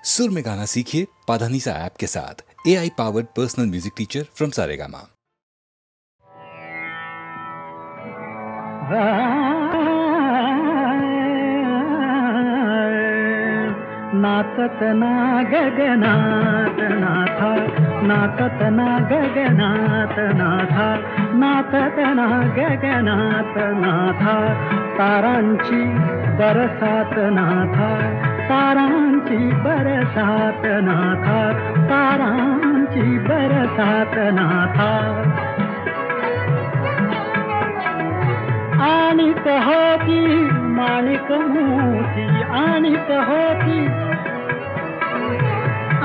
सुर में गाना सीखिए पाधानीसा ऐप के साथ। AI powered personal music teacher from Saregama. नाचत ना गगनात नाथा, नाचत ना गगनात नाथा, नाचत ना गगनात नाथा, तारांची बरसात नाथा, तारांची बरसात नाथा, तारांची बरसात नाथा। आणिक होती माणिक मोती, आणिक होती,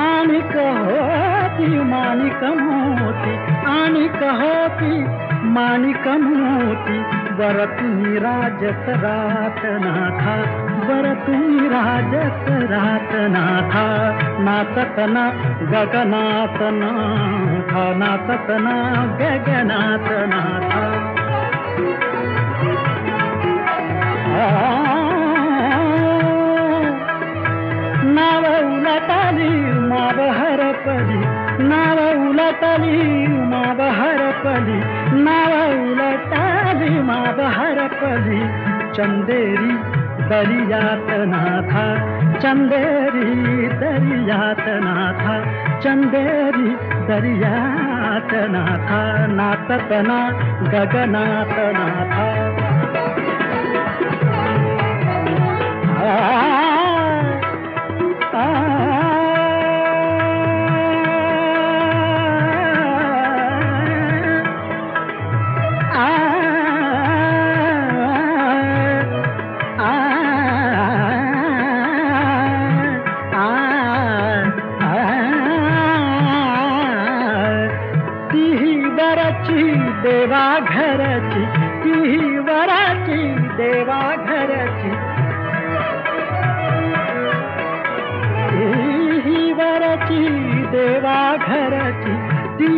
आणिक होती माणिक मोती, आणिक होती माणिक मोती, वर तुम्ही राजत रात नाथा, वर तुम्ही राजत रात नाथा, नाचत ना गगनात नाथा, नाचत ना गगनात नाथा। नाव उलटली माव हरपली, नाव उलटली माव हरपली, नाव उलटली माव हरपली, चंदेरी दरियात नाथा, चंदेरी दरियात नाथा, चंदेरी दरियात नाथा, नाचत ना गगनात नाथा। देवा घरची, ती वराची देवा घरची, ती वराची देवा घरची, ती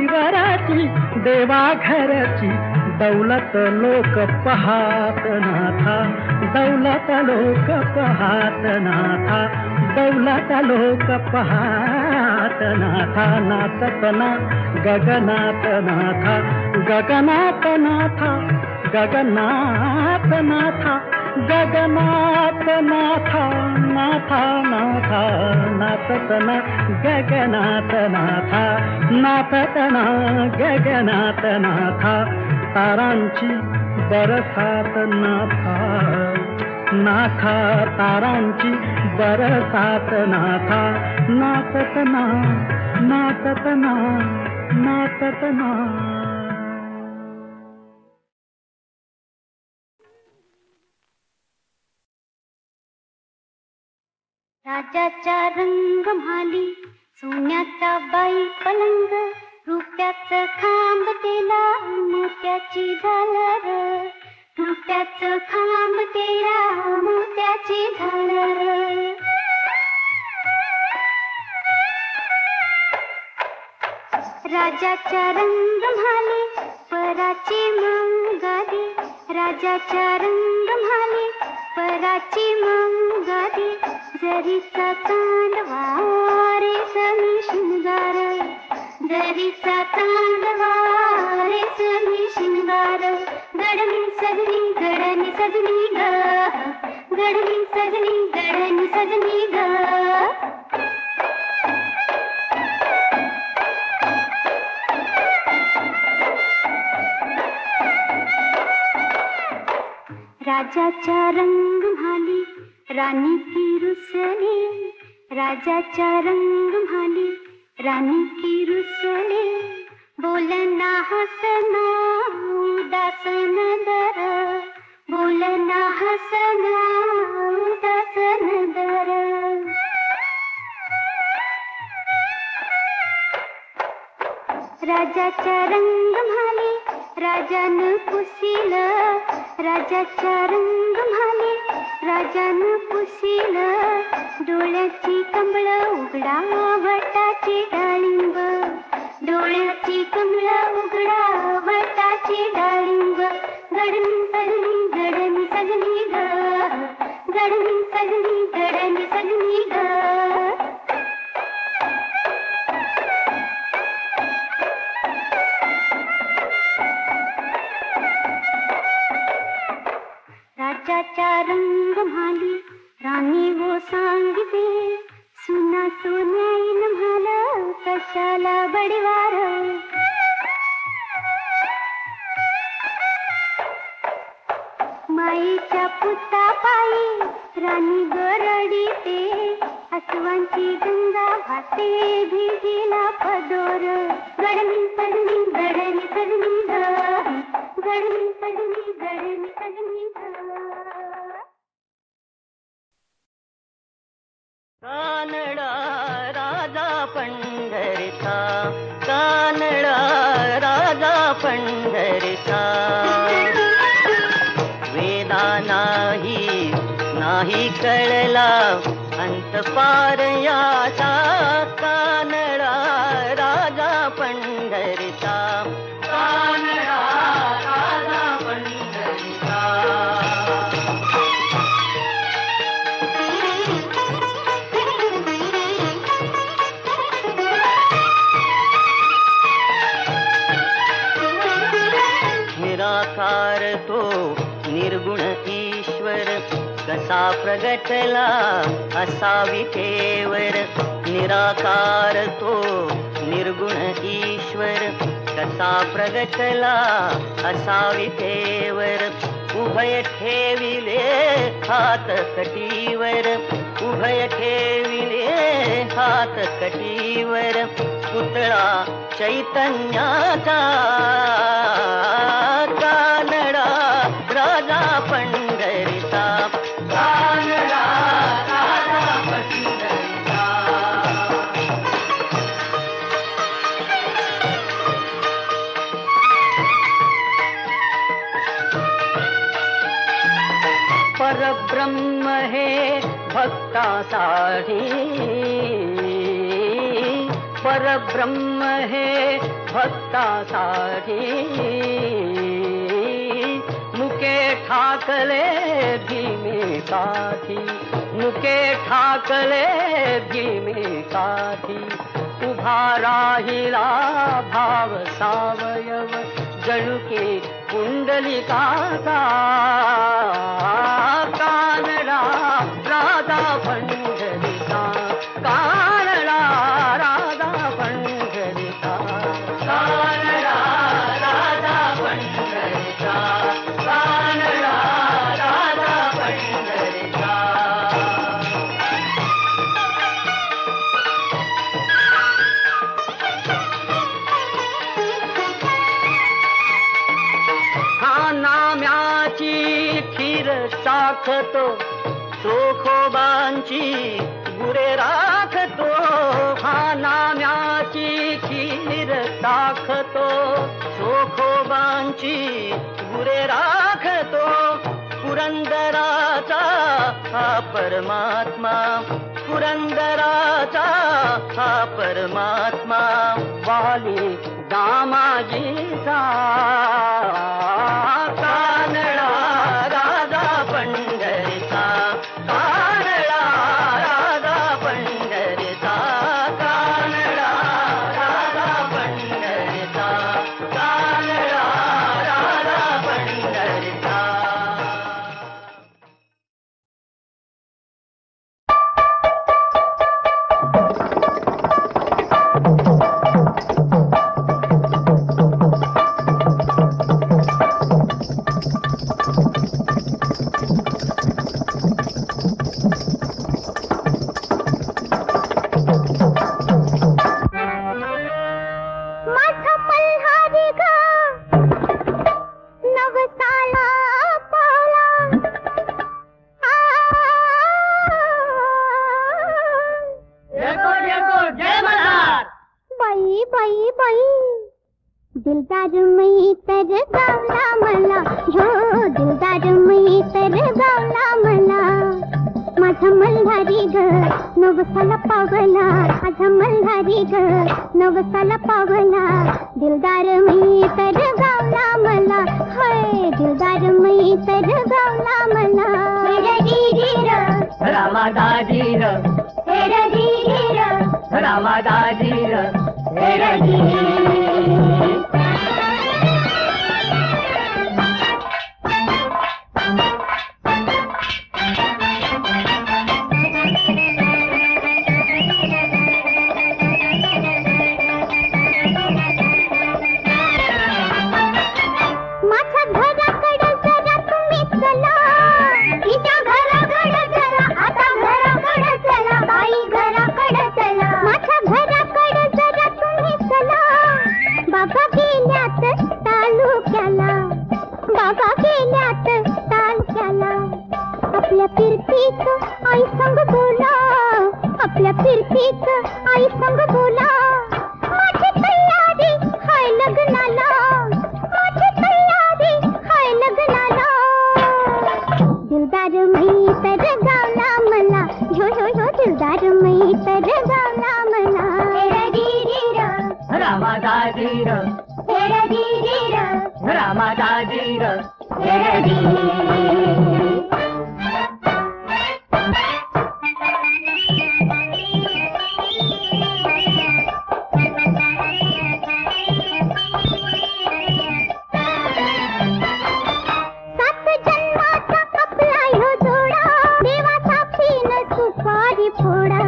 वराची देवा घरची, दौलत लोक पहात नाथा, दौलत लोक पहात नाथा, दौलत लोक पहात नाथा, नाचत ना गगनात नाथा, गगनात नाथा, गगनात नाथा, गगनात नाथा, नाथा नाथा, नाचत ना गगनात नाथा, नाचत ना गगनात नाथा, तारांची बरसात नाथा, नाथा तारांची बरसात नाथा, नाचत ना, नाचत ना, नाचत ना। राजाचा रंग म्हाली, सोन्याचा बाई पलंग, रुपयाचं खांब तेला, मोत्याची झालर, रुपयाचं खांब तेला, मोत्याची झालर। राजाचा रंग म्हाली, पराची मंगारी, राजाचा रंग म्हाली, पराची मंगारी, जरीचा चांदवा रेशमी शृंगार, जरीचा चांदवा रेशमी शृंगार, गडमी सजनी गडनी सजनी ग, गडमी सजनी गडनी सजनी ग। राजाचा रंग म्हाली, रानी की रुसली, राजाचा रंग म्हाली, रानी की रुसली, बोलना हसना उदास नदर, बोलना हसना उदास नदर। राजाचा रंग म्हाली, राजानं पुसील, राजाचा रंग म्हाली, राजानं पुसील, डोळ्याची कमळ उघडा वटाची डाळिंब, डोळ्याची कमळ उघडा वटाची डाळिंब, गडमी सजनी गडमी सजनी ग, गडमी सजनी गडमी सजनी ग। राजाच्या रंग म्हाली राणी वो सांगते सुना सोन्याईन म्हाल कशाला बडीवार. माईच्या पुता पायी राणी गरडीते अस्वांची गंगा वाहते भिजीला पदोर. गडनी पडनी गडनी पडनी ग गडनी पडनी गडनी पडनी ग. कानडा राजा पंढरीचा कानडा राजा पंढरीचा. वेदा नाही नाही कळला अंत पार याचा. कानडा राजा पंढरीचा कानडा राजा पंढरीचा. निराकार तो निर्गुण ईश्वर कसा प्रगटला असा विठेवर. निराकार तो निर्गुण ईश्वर कसा प्रगटला असा विठेवर. उभय ठेविले हात कटीवर उभय ठेविले हात कटीवर. पुतळा चैतन्याचा कानडा राजा पंढरीचा कानडा राजा पंढरीचा. परब्रह्म हे भक्तासाठी परब्रह्म हे भक्तासाठी. मुके ठाकले भीमेसाठी मुके ठाकले भीमेसाठी. उभा राहिला भाव सावयव जणू की कुंडलिकाचा. कानडा राजा पंढरीचा कानडा राजा पंढरीचा कानडा राजा पंढरीचा कानडा राजा पंढरीचा. हा नाम्याची खीर साखतो चोखोबांची गुरे राखतो. हा नाम्याची खीर साखतो चोखोबांची गुरे राखतो. पुरंदराचा हा परमात्मा पुरंदराचा हा परमात्मा. वाली दामाजीचा कानडा राजा पंढरीचा कानडा राजा पंढरीचा कानडा राजा पंढरीचा कानडा राजा पंढरीचा. दिलदार मी तर गावला मला ह्यो दिलदार मी तर गावला मला. माझा मल्हारी ग नवसाला पावला माझा मल्हारी ग नवसाला पावला. दिलदार मी तर गावला मला होय दिलदार मी तर गावला मला. रामादाजी र रामादाजी र फिरतीत आई संग बोला, माझी तयारी हाय लग्नाला, माझी तयारी हाय लग्नाला. दिलदार मैतर गावला मला, ह्यो ह्यो ह्यो दिलदार मैतर गावला मला. रामादाजीर रामादाजीर सात जन्माचा कपला ह्यो जोडा, देवा साक्षीनं सुपारी फोडा.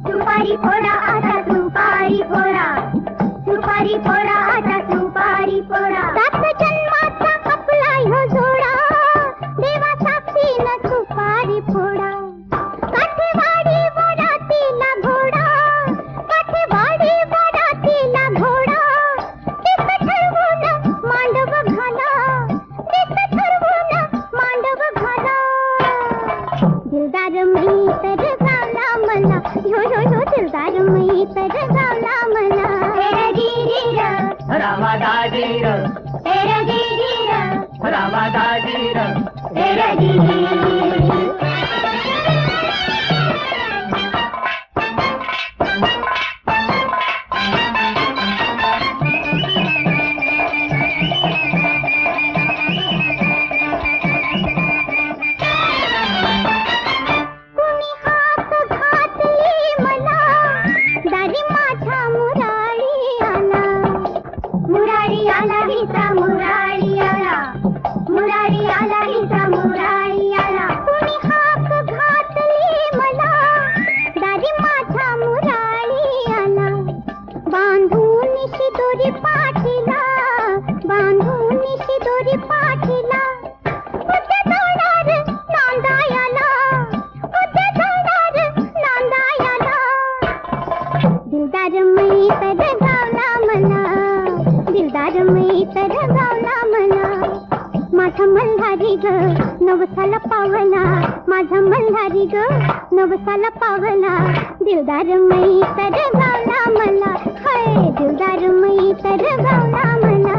सुपारी फोडा आता सुपारी फोडा, सुपारी फोडा आता सुपारी फोडा. सात जन्माचा कपला ह्यो जोडा, देवा साक्षीनं सुपारी फोडा. काठेवाडी वरातीला घोडा, काठेवाडी वरातीला घोडा. तिथं ठरवून मांडव घाला, तिथं ठरवून मांडव घाला. दिलदार मैतर गावला मला, ह्यो ह्यो ह्यो दिलदार मैतर गावला मला. रामादाजीर रामादाजीर कुणी हात घातली मला, दारी माझ्या मुरारी आला. मुरारी आला हिचा मुरारी आला, मुरारी आला हिचा मुरारी आला. कुणी हात घातली मला, दारी माझ्या मुरारी आला. बांधून शिदोरी पाठीला, बांधून शिदोरी पाठीला. उद्या जाणार नांदायाला, उद्या जाणार नांदायाला. दिलदार मैतर गावला मला, दिलदार मैतर गावला मला. माझा मल्हारी ग नवसाला पावला, माझा मल्हारी ग नवसाला पावला. दिलदार मैतर गावला मला, हाय दिलदार मैतर गावला मला.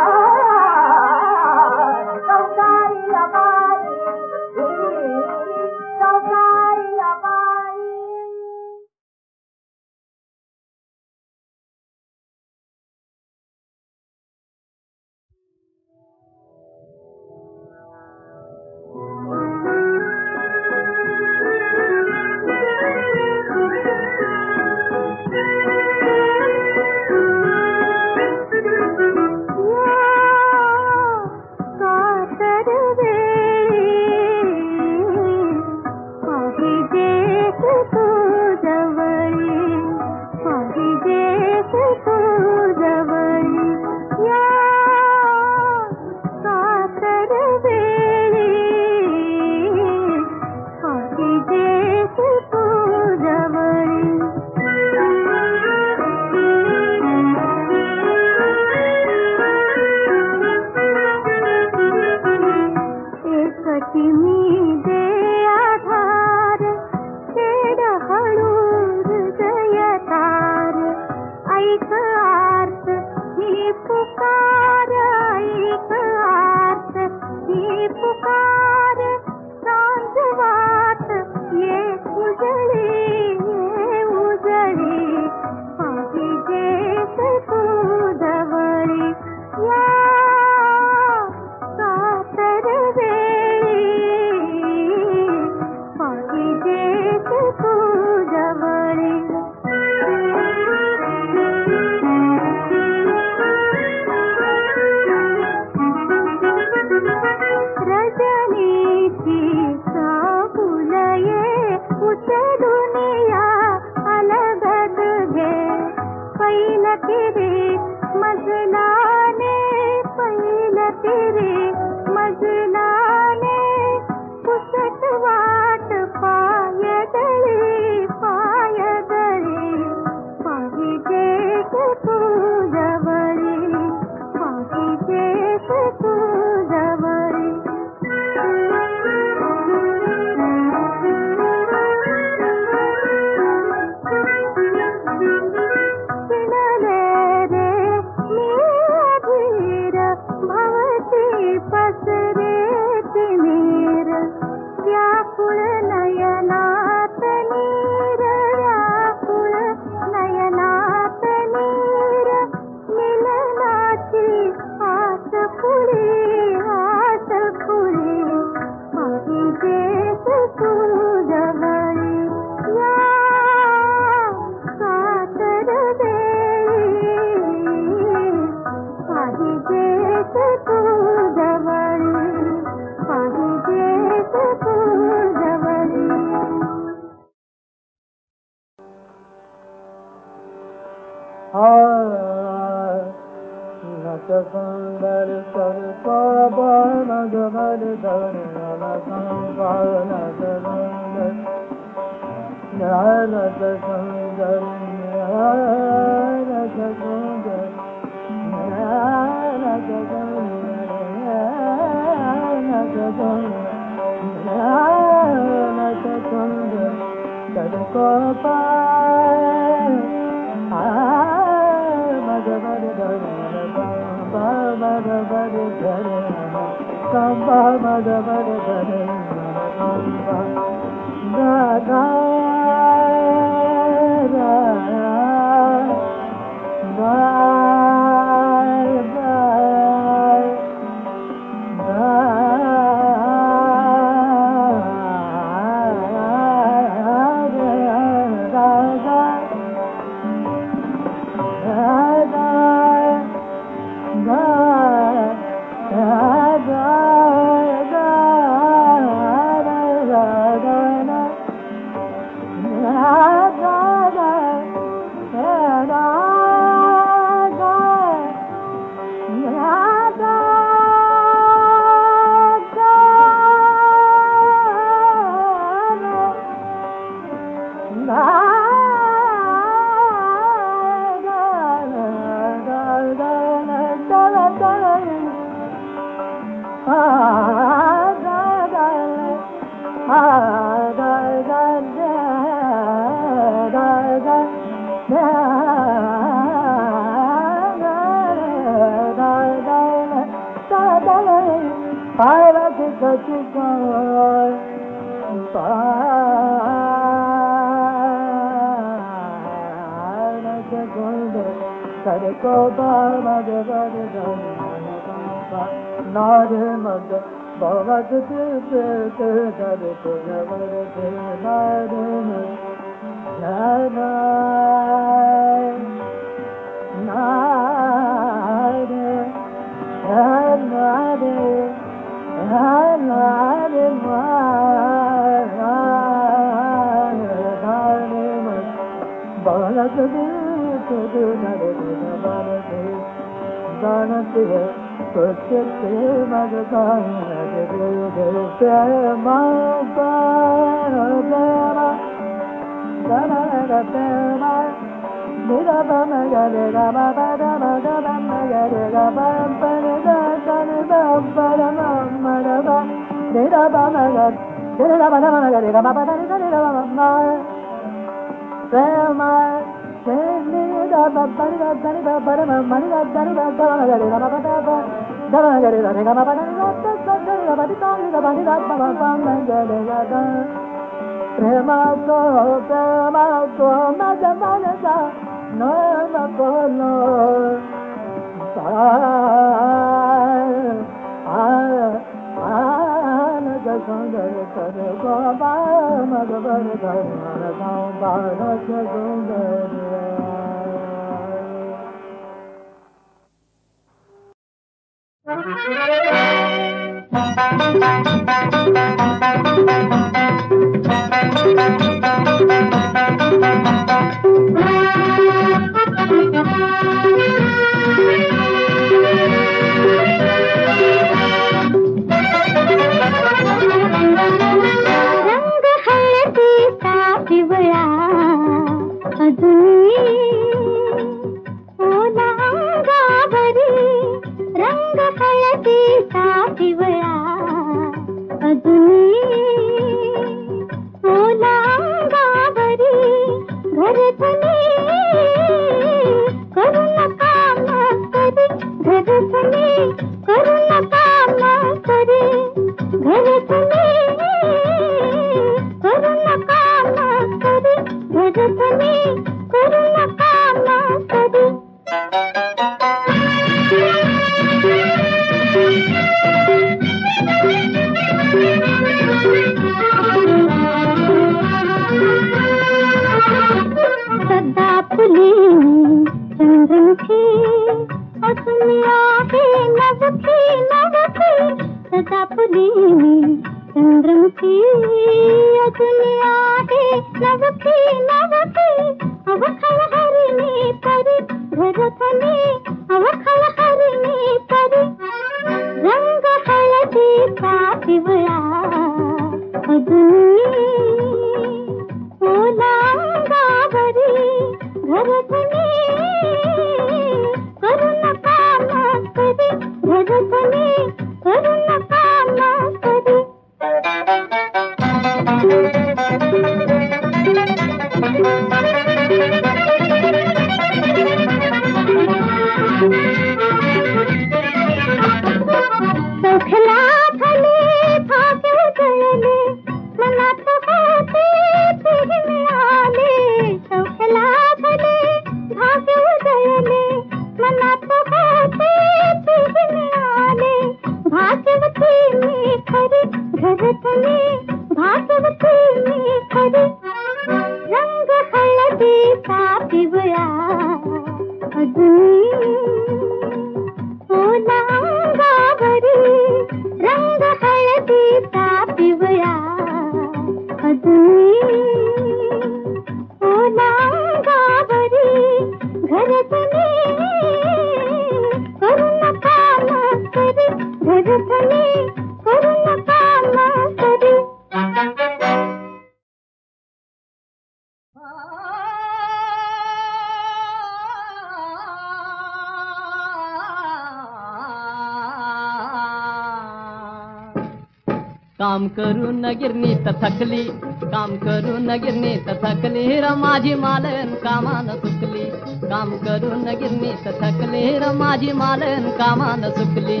काम करून गिरणीत थकली, काम करून गिरणीत थकली र माझी मालन कामान सुकली, काम करून गिरणीत थकली र माझी मालन कामान सुकली.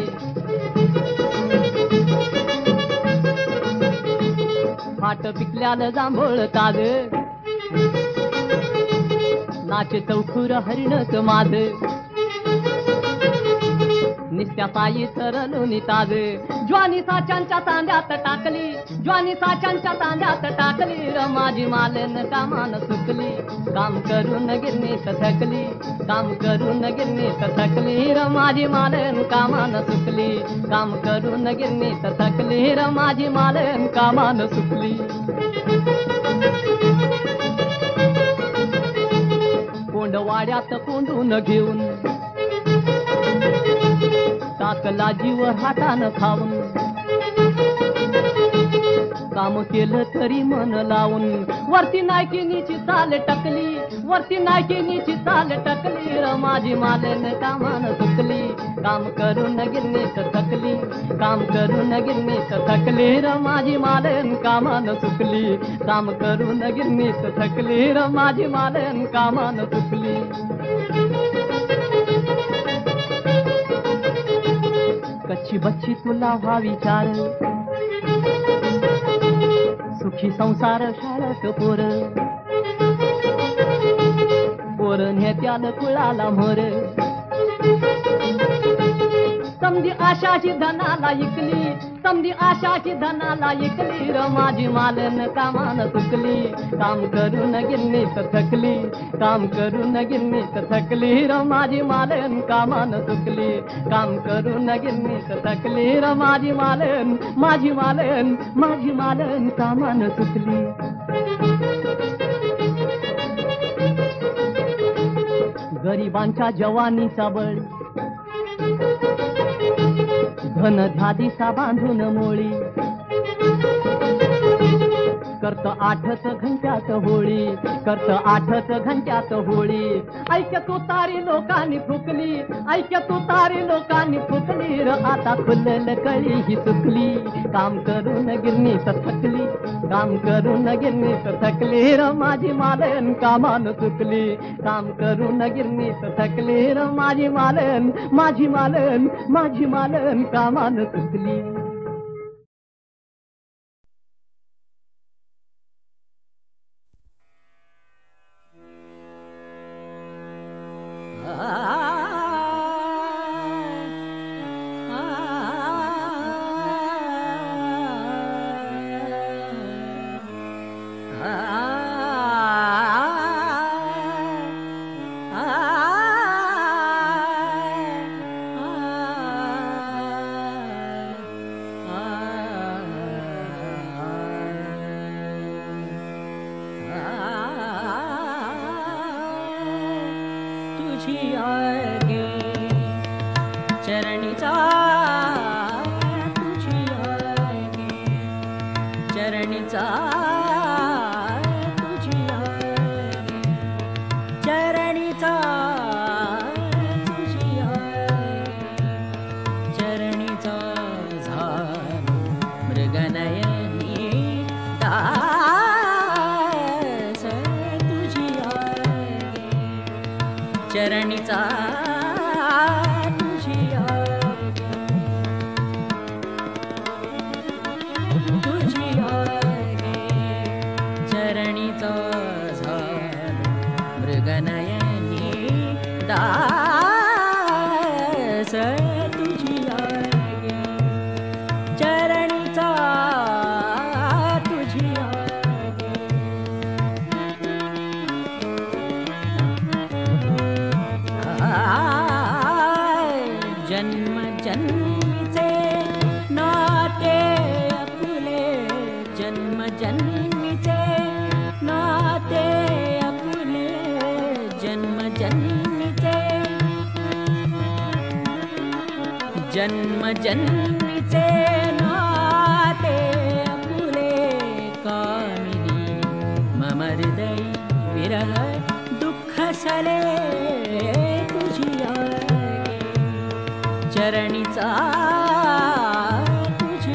फाट पिकल्याला जांभूळ ताज, नाच चौखुर हरिणच माझ, निस्त्या ताई सरलून ताज, ज्वानी साच्यांच्या तांड्यात टाकली, ज्वानी साच्यांच्या तांड्यात टाकली र माझी मालन कामान सुकली, काम करून गिरणीत थकली, काम करून गिरणीत थकली र माझी मालन कामान सुकली, काम करून गिरणीत थकली र माझी मालन कामान सुकली. कोंडवाड्यात कोंडून घेऊन टाकला जीव हातानं खाऊन, काम केलं तरी मन लावून वरती नायकिनीची चाल टकली, वरती नायकिनीची चाल टकली र माझी मालन कामान सुकली, काम करून गिरणीत थकली, काम करून गिरणीत थकली र माझी मालन कामान सुकली, काम करून गिरणीत थकली र माझी मालन कामान सुकली. कच्ची बच्ची तुला व्हा विचार, सुखी संसार शाळेत पोर, पोर नेत्याला कुळाला मोर, समधी आशाची धनाला इकली, समधी आशाची धनाला इकली र माझी मालन कामान सुकली, काम करून गिरणीत थकली, काम करून गिरणीत थकली र माझी मालन कामान सुकली, काम करून गिरणीत थकली र माझी मालन, माझी मालन, माझी मालन कामान सुकली. गरिबांच्या जवानीचा बळ, धन ध्यादीसा बांधून मोळी, करत आठच घंट्यात होळी, करत आठच घंट्यात होळी. ऐक तू तारी लोकांनी फुकली, ऐक तू तारी लोकांनी फुकली र आता खुलल कळी ही सुकली, काम करून गिरणीत थकली, काम करून गिरणीत थकली र माझी मालन कामान सुकली, काम करून गिरणीत थकली र माझी मालन, माझी मालन, माझी मालन कामान सुकली. जन्म जन्मीचे नाते फुले कामिनी मम हृदय विरह दुःख सले तुझी चरणीचा तुझी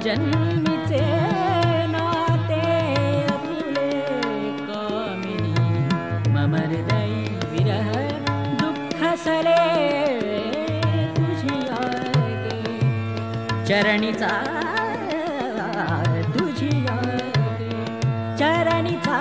जन्मीचे नाते फुले कामिनी मम हृदय विरह दुःख सले तुझी आगे चरणीचा तुझी आगे चरणीचा